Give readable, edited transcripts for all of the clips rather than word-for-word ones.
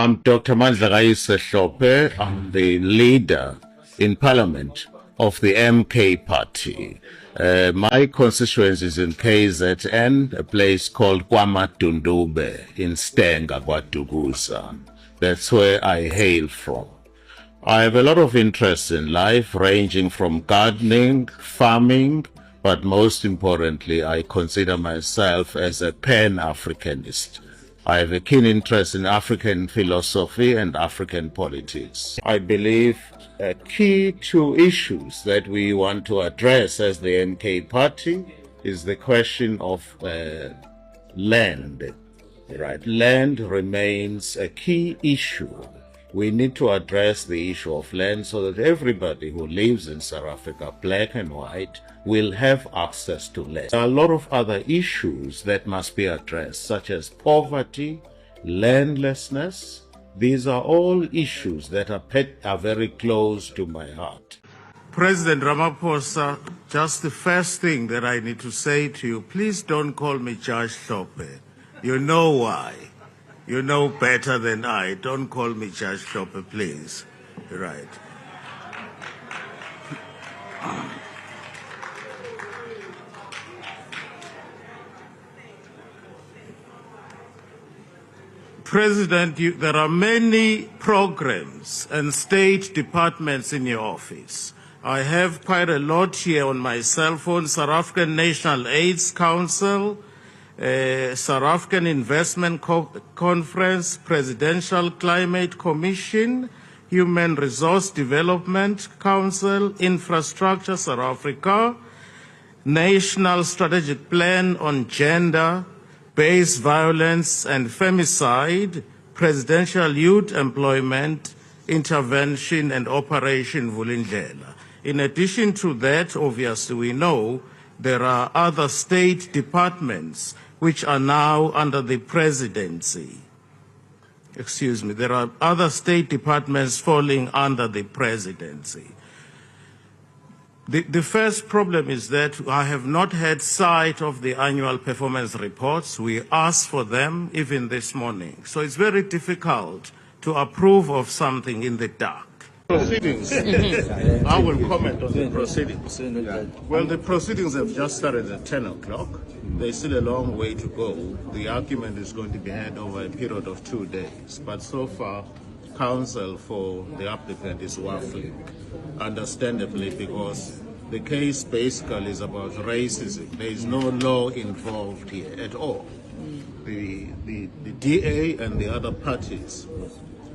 I'm Dr. Gwaza Hlophe. I'm the leader in Parliament of the MK Party. My constituency is in KZN, a place called KwaMadundube in Stenga, KwaDukuza. That's where I hail from. I have a lot of interest in life, ranging from gardening, farming, but most importantly, I consider myself as a Pan-Africanist. I have a keen interest in African philosophy and African politics. I believe a key two issues that we want to address as the MK Party is the question of land. Right, land remains a key issue. We need to address the issue of land so that everybody who lives in South Africa, black and white, will have access to land. There are a lot of other issues that must be addressed, such as poverty, landlessness. These are all issues that are very close to my heart. President Ramaphosa, just the first thing that I need to say to you, please don't call me Judge Hlophe. You know why. You know better than I. Don't call me Judge Hlophe, please. Right. President, there are many programs and state departments in your office. I have quite a lot here on my cell phone: South African National AIDS Council, South African Investment Conference, Presidential Climate Commission, Human Resource Development Council, Infrastructure South Africa, National Strategic Plan on Gender-Based Violence and Femicide, Presidential Youth Employment Intervention and Operation Vulindlela. In addition to that, obviously we know there are other state departments which are now under the presidency. Excuse me, there are other state departments falling under the presidency. The first problem is that I have not had sight of the annual performance reports. We asked for them even this morning. So it's very difficult to approve of something in the dark. Proceedings. I will comment on the proceedings. Well, the proceedings have just started at 10 o'clock. There's still a long way to go. The argument is going to be had over a period of 2 days. But so far, counsel for the applicant is waffling, understandably, because the case basically is about racism. There is no law involved here at all. The DA and the other parties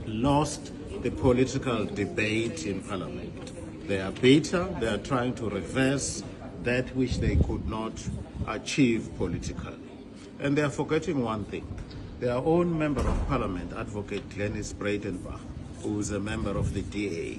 lost the political debate in Parliament. They are bitter. They are trying to reverse that which they could not achieve politically. And they are forgetting one thing. Their own Member of Parliament, Advocate Glenys Breitenbach, who is a member of the DA,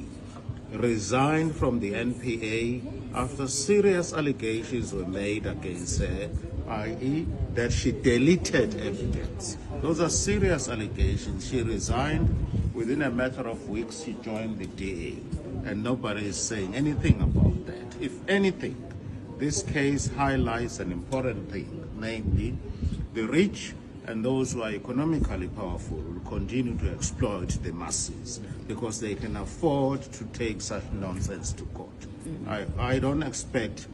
resigned from the NPA after serious allegations were made against her, i.e. that she deleted evidence. Those are serious allegations. She resigned. Within a matter of weeks, she joined the DA, and nobody is saying anything about that. If anything, this case highlights an important thing, namely, the rich and those who are economically powerful will continue to exploit the masses because they can afford to take such nonsense to court. I don't expect,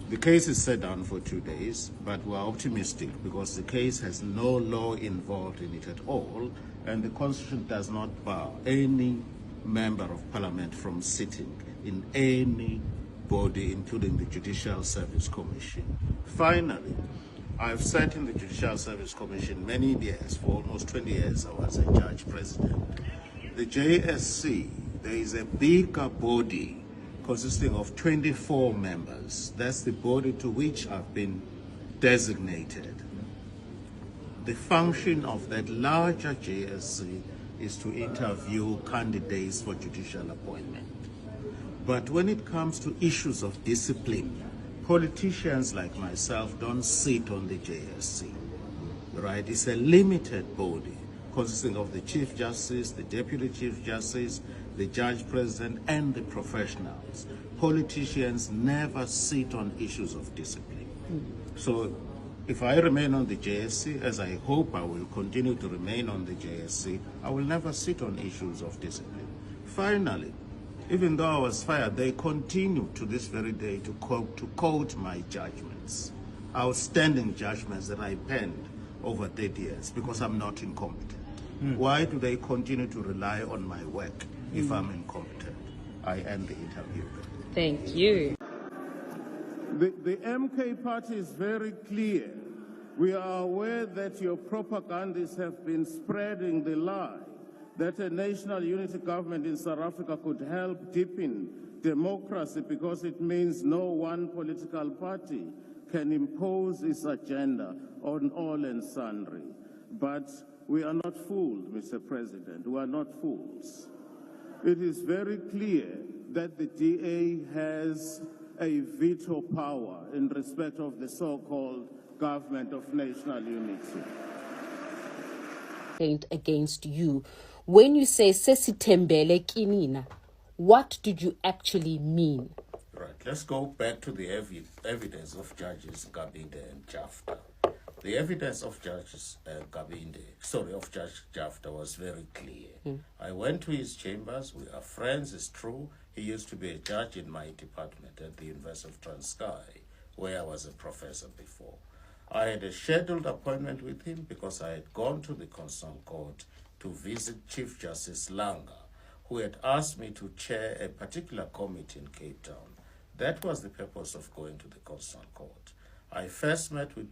the case is set down for 2 days, but we're optimistic because the case has no law involved in it at all, and the Constitution does not bar any member of Parliament from sitting in any body, including the Judicial Service Commission. Finally, I've sat in the Judicial Service Commission many years. For almost 20 years, I was a judge president. The JSC, there is a bigger body consisting of 24 members. That's the body to which I've been designated. The function of that larger JSC is to interview candidates for judicial appointment. But when it comes to issues of discipline, politicians like myself don't sit on the JSC, right? It's a limited body consisting of the Chief Justice, the Deputy Chief Justice, the Judge President, and the professionals. Politicians never sit on issues of discipline. So If I remain on the JSC, as I hope I will continue to remain on the JSC, I will never sit on issues of discipline. Finally, even though I was fired, they continue to this very day to quote my judgments, outstanding judgments that I penned over 30 years, because I'm not incompetent. Why do they continue to rely on my work if I'm incompetent? I end the interview. Thank you. The MK party is very clear. We are aware that your propagandists have been spreading the lie that a national unity government in South Africa could help deepen democracy because it means no one political party can impose its agenda on all and sundry. But we are not fooled, Mr. President. We are not fools. It is very clear that the DA has a veto power in respect of the so-called government of national unity. Against you. When you say sesitembele kinina, what did you actually mean? Right, let's go back to the evidence of Judges Gabinde and Jafta. The evidence of Judge Jafta was very clear. I went to his chambers. We are friends, it's true. He used to be a judge in my department at the University of Transkei, where I was a professor before. I had a scheduled appointment with him because I had gone to the concerned court to visit Chief Justice Langa, who had asked me to chair a particular committee in Cape Town. That was the purpose of going to the concerned court. I first met with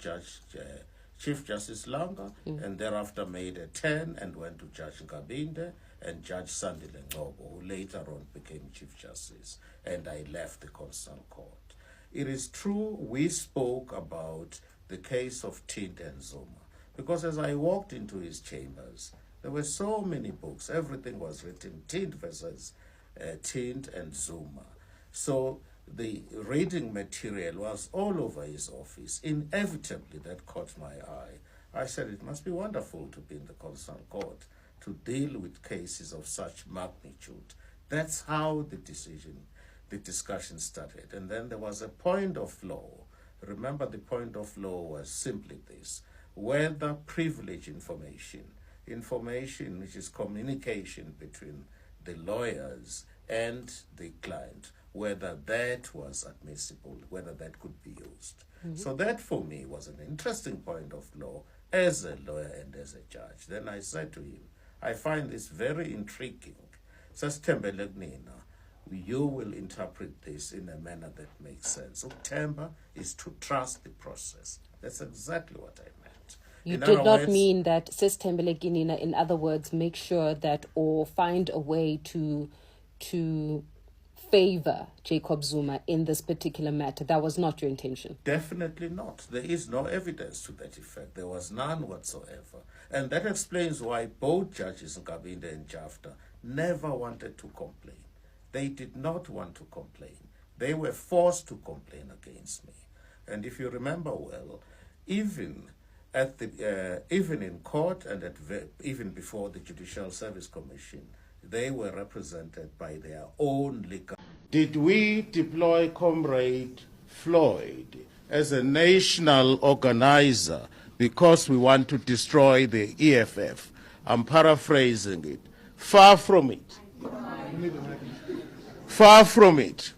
Chief Justice Langa and thereafter made a turn and went to Judge Gabinde and Judge Sandile Ngcobo, who later on became Chief Justice, and I left the concerned court. It is true we spoke about the case of Tint and Zuma, because as I walked into his chambers, there were so many books. Everything was written, Tint versus Tint and Zuma. So the reading material was all over his office. Inevitably, that caught my eye. I said, it must be wonderful to be in the concerned court to deal with cases of such magnitude. That's how the discussion started. And then there was a point of law. Remember, the point of law was simply this: whether privileged information which is communication between the lawyers and the client, whether that was admissible, whether that could be used. So that for me was an interesting point of law as a lawyer and as a judge. Then I said to him, I find this very intriguing. You will interpret this in a manner that makes sense. Ukthemba is to trust the process. That's exactly what I meant. You did not mean that sesitembele kinina, in other words, make sure that or find a way to favor Jacob Zuma in this particular matter. That was not your intention. Definitely not. There is no evidence to that effect. There was none whatsoever. And that explains why both judges, Gabinde and Jafta, never wanted to complain. They did not want to complain. They were forced to complain against me. And if you remember well, even in court and even before the Judicial Service Commission, they were represented by their own legal. Did we deploy Comrade Floyd as a national organizer because we want to destroy the EFF? I'm paraphrasing it. Far from it. Far from it.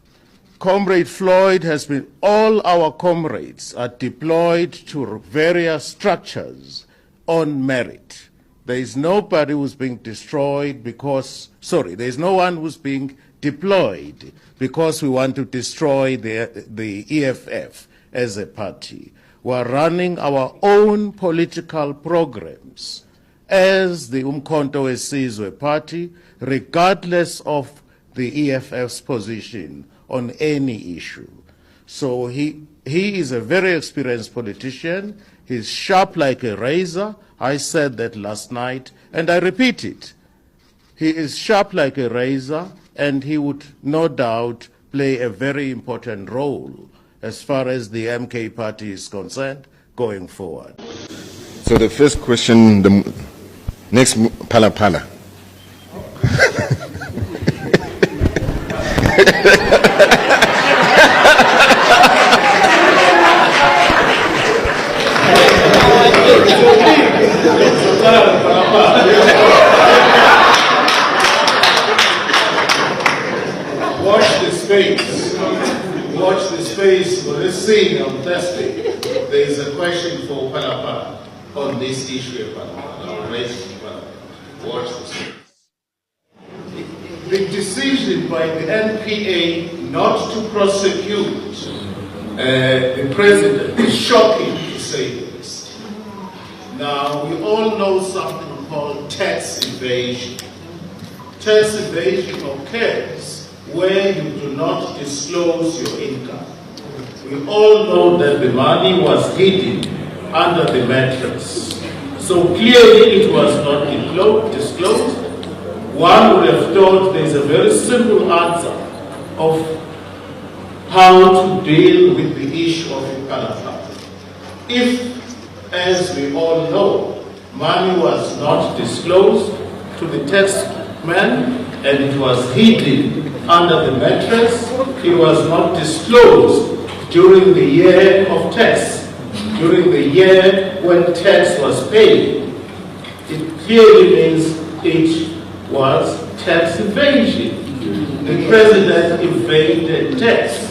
Comrade Floyd has been, all our comrades are deployed to various structures on merit. There is nobody who's being destroyed because, there is no one who's being deployed because we want to destroy the EFF as a party. We're running our own political programs as the Mkhonto Wesizwe party, regardless of the EFF's position on any issue. So he is a very experienced politician. He's sharp like a razor. I said that last night, and I repeat it. He is sharp like a razor, and he would no doubt play a very important role as far as the MK party is concerned going forward. So the first question, the next Pala Pala. space. Watch the space for this scene on Thursday. There is a question for Palapala on this issue of Palapala. I'll raise it to Palapala. Watch the space. The decision by the NPA not to prosecute the president is shocking, to say the least. Now, we all know something called tax evasion. Tax evasion occurs where you do not disclose your income. We all know that the money was hidden under the mattress. So clearly it was not disclosed. One would have thought there's a very simple answer of how to deal with the issue of Palapala. If, as we all know, money was not disclosed to the tax man and it was hidden under the mattress, it was not disclosed during the year of tax, during the year when tax was paid, it clearly means it was tax evasion. The president evaded tax.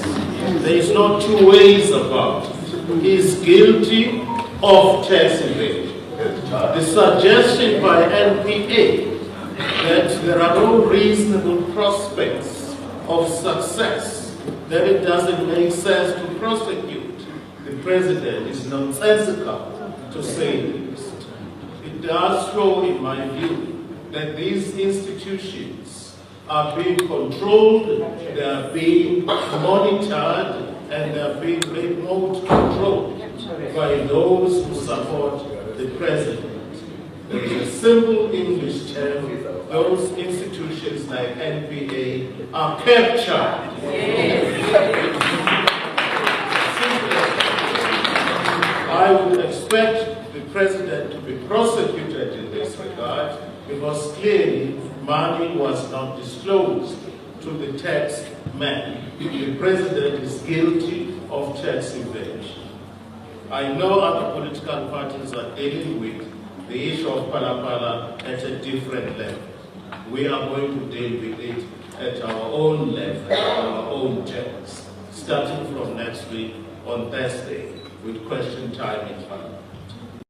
There is no two ways about it. He is guilty of tax evasion. The suggestion by NPA that there are no reasonable prospects of success, that it doesn't make sense to prosecute the president is nonsensical, to say the least. It does show, in my view, that these institutions are being controlled, they are being monitored, and they are being remote controlled by those who support the president. There is a simple English term: those institutions like NPA are captured. I would expect the president to be prosecuted in this regard, because clearly money was not disclosed to the tax man. The president is guilty of tax evasion. I know other political parties are dealing with the issue of Palapala at a different level. We are going to deal with it at our own level, our own terms, starting from next week on Thursday with question time in Parliament.